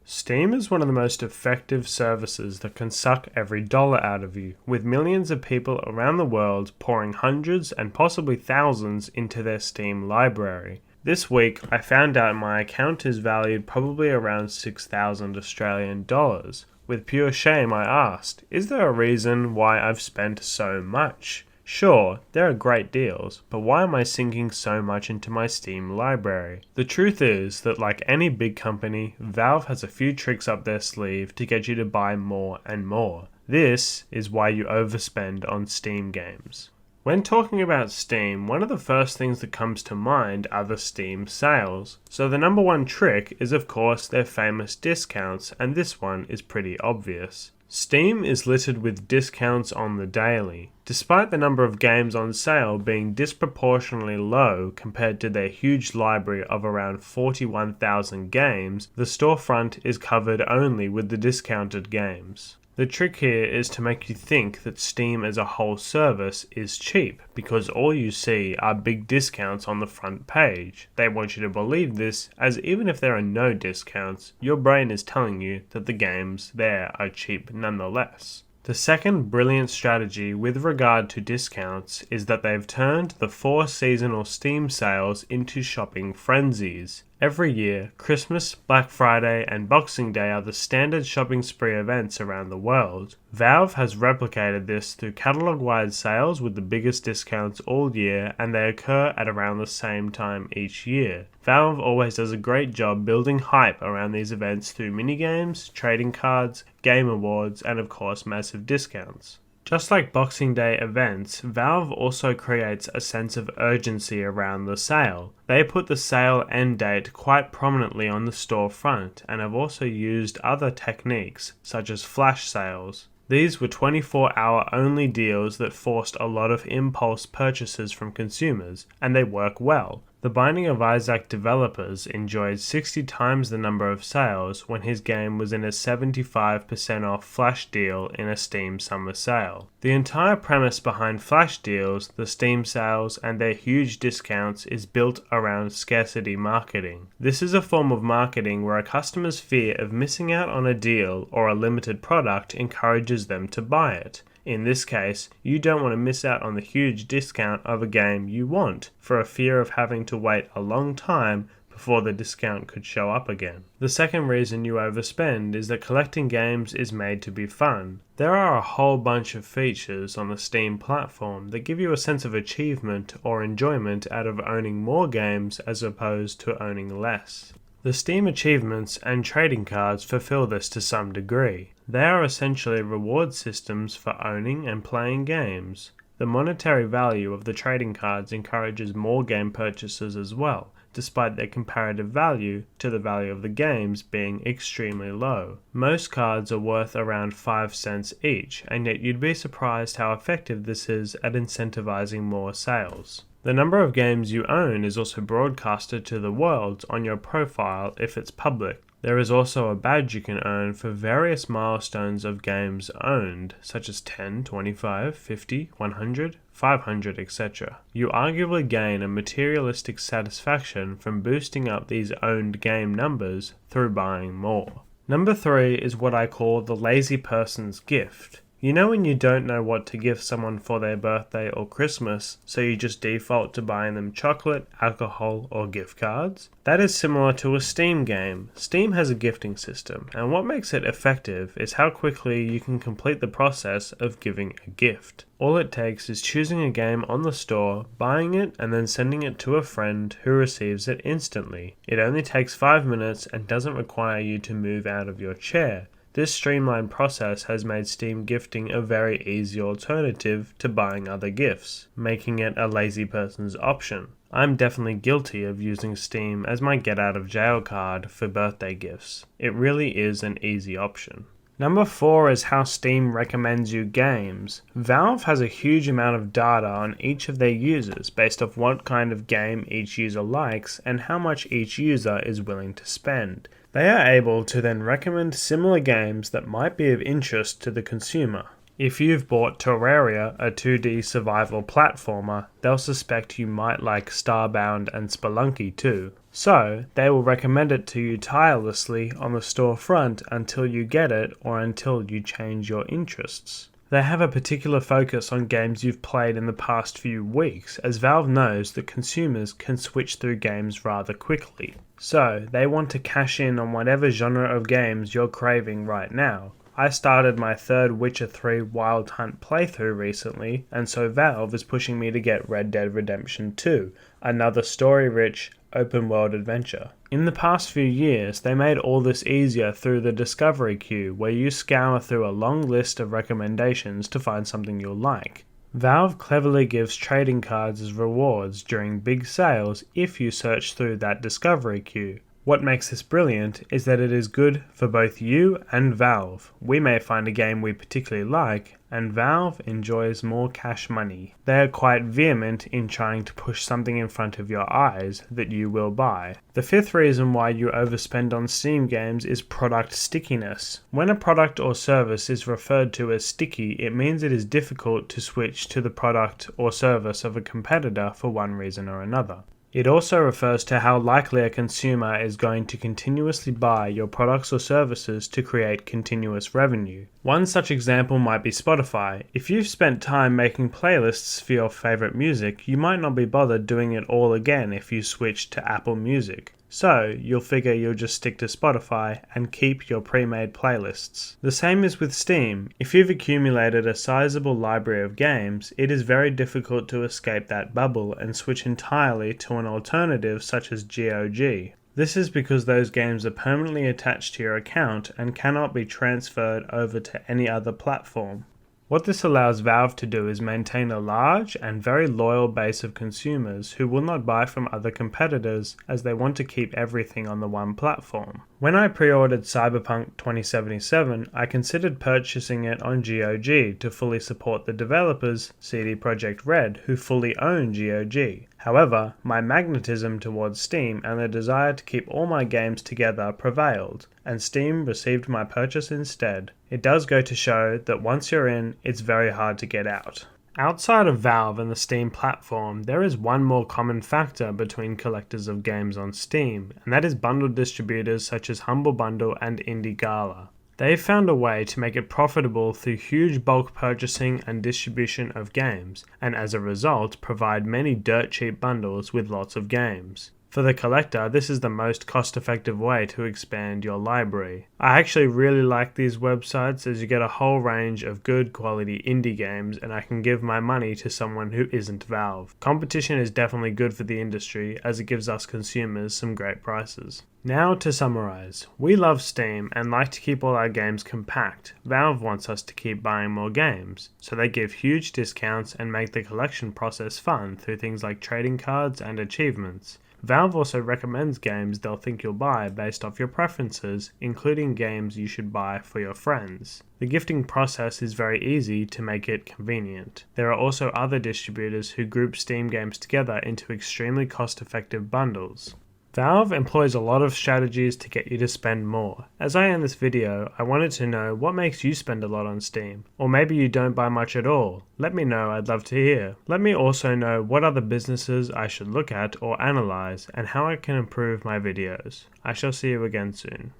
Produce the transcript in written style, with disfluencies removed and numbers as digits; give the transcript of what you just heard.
Steam is one of the most effective services that can suck every dollar out of you, with millions of people around the world pouring hundreds and possibly thousands into their Steam library. This week, I found out my account is valued probably around 6,000 Australian dollars. With pure shame, I asked, is there a reason why I've spent so much? Sure, there are great deals, but why am I sinking so much into my Steam library? The truth is that like any big company, Valve has a few tricks up their sleeve to get you to buy more and more. This is why you overspend on Steam games. When talking about Steam, one of the first things that comes to mind are the Steam sales. So the number one trick is of course their famous discounts, and this one is pretty obvious. Steam is littered with discounts on the daily. Despite the number of games on sale being disproportionately low compared to their huge library of around 41,000 games, the storefront is covered only with the discounted games. The trick here is to make you think that Steam as a whole service is cheap, because all you see are big discounts on the front page. They want you to believe this, as even if there are no discounts, your brain is telling you that the games there are cheap nonetheless. The second brilliant strategy with regard to discounts is that they've turned the 4 seasonal Steam sales into shopping frenzies. Every year, Christmas, Black Friday, and Boxing Day are the standard shopping spree events around the world. Valve has replicated this through catalog-wide sales with the biggest discounts all year, and they occur at around the same time each year. Valve always does a great job building hype around these events through minigames, trading cards, game awards, and of course massive discounts. Just like Boxing Day events, Valve also creates a sense of urgency around the sale. They put the sale end date quite prominently on the storefront and have also used other techniques, such as flash sales. These were 24-hour only deals that forced a lot of impulse purchases from consumers, and they work well. The Binding of Isaac developers enjoyed 60 times the number of sales when his game was in a 75% off flash deal in a Steam summer sale. The entire premise behind flash deals, the Steam sales, and their huge discounts is built around scarcity marketing. This is a form of marketing where a customer's fear of missing out on a deal or a limited product encourages them to buy it. In this case, you don't want to miss out on the huge discount of a game you want, for a fear of having to wait a long time before the discount could show up again. The second reason you overspend is that collecting games is made to be fun. There are a whole bunch of features on the Steam platform that give you a sense of achievement or enjoyment out of owning more games as opposed to owning less. The Steam achievements and trading cards fulfill this to some degree. They are essentially reward systems for owning and playing games. The monetary value of the trading cards encourages more game purchases as well, despite their comparative value to the value of the games being extremely low. Most cards are worth around 5 cents each, and yet you'd be surprised how effective this is at incentivizing more sales. The number of games you own is also broadcasted to the world on your profile if it's public. There is also a badge you can earn for various milestones of games owned, such as 10, 25, 50, 100, 500, etc. You arguably gain a materialistic satisfaction from boosting up these owned game numbers through buying more. Number 3 is what I call the lazy person's gift. You know when you don't know what to give someone for their birthday or Christmas, so you just default to buying them chocolate, alcohol, or gift cards? That is similar to a Steam game. Steam has a gifting system, and what makes it effective is how quickly you can complete the process of giving a gift. All it takes is choosing a game on the store, buying it, and then sending it to a friend who receives it instantly. It only takes 5 minutes and doesn't require you to move out of your chair. This streamlined process has made Steam gifting a very easy alternative to buying other gifts, making it a lazy person's option. I'm definitely guilty of using Steam as my get-out-of-jail card for birthday gifts. It really is an easy option. Number 4 is how Steam recommends you games. Valve has a huge amount of data on each of their users based off what kind of game each user likes and how much each user is willing to spend. They are able to then recommend similar games that might be of interest to the consumer. If you've bought Terraria, a 2D survival platformer, they'll suspect you might like Starbound and Spelunky too. So, they will recommend it to you tirelessly on the storefront until you get it or until you change your interests. They have a particular focus on games you've played in the past few weeks, as Valve knows that consumers can switch through games rather quickly. So, they want to cash in on whatever genre of games you're craving right now. I started my third Witcher 3 Wild Hunt playthrough recently, and so Valve is pushing me to get Red Dead Redemption 2, another story-rich, open-world adventure. In the past few years, they made all this easier through the Discovery Queue, where you scour through a long list of recommendations to find something you'll like. Valve cleverly gives trading cards as rewards during big sales if you search through that Discovery Queue. What makes this brilliant is that it is good for both you and Valve. We may find a game we particularly like, and Valve enjoys more cash money. They are quite vehement in trying to push something in front of your eyes that you will buy. The fifth reason why you overspend on Steam games is product stickiness. When a product or service is referred to as sticky, it means it is difficult to switch to the product or service of a competitor for one reason or another. It also refers to how likely a consumer is going to continuously buy your products or services to create continuous revenue. One such example might be Spotify. If you've spent time making playlists for your favorite music, you might not be bothered doing it all again if you switch to Apple Music. So, you'll figure you'll just stick to Spotify and keep your pre-made playlists. The same is with Steam. If you've accumulated a sizable library of games, it is very difficult to escape that bubble and switch entirely to an alternative such as GOG. This is because those games are permanently attached to your account and cannot be transferred over to any other platform. What this allows Valve to do is maintain a large and very loyal base of consumers who will not buy from other competitors as they want to keep everything on the one platform. When I pre-ordered Cyberpunk 2077, I considered purchasing it on GOG to fully support the developers, CD Projekt Red, who fully own GOG. However, my magnetism towards Steam and the desire to keep all my games together prevailed, and Steam received my purchase instead. It does go to show that once you're in, it's very hard to get out. Outside of Valve and the Steam platform, there is one more common factor between collectors of games on Steam, and that is bundle distributors such as Humble Bundle and Indie Gala. They've found a way to make it profitable through huge bulk purchasing and distribution of games, and as a result provide many dirt cheap bundles with lots of games. For the collector, this is the most cost-effective way to expand your library. I actually really like these websites as you get a whole range of good quality indie games and I can give my money to someone who isn't Valve. Competition is definitely good for the industry as it gives us consumers some great prices. Now to summarize, we love Steam and like to keep all our games compact. Valve wants us to keep buying more games, so they give huge discounts and make the collection process fun through things like trading cards and achievements. Valve also recommends games they'll think you'll buy based off your preferences, including games you should buy for your friends. The gifting process is very easy to make it convenient. There are also other distributors who group Steam games together into extremely cost-effective bundles. Valve employs a lot of strategies to get you to spend more. As I end this video, I wanted to know what makes you spend a lot on Steam. Or maybe you don't buy much at all. Let me know, I'd love to hear. Let me also know what other businesses I should look at or analyze and how I can improve my videos. I shall see you again soon.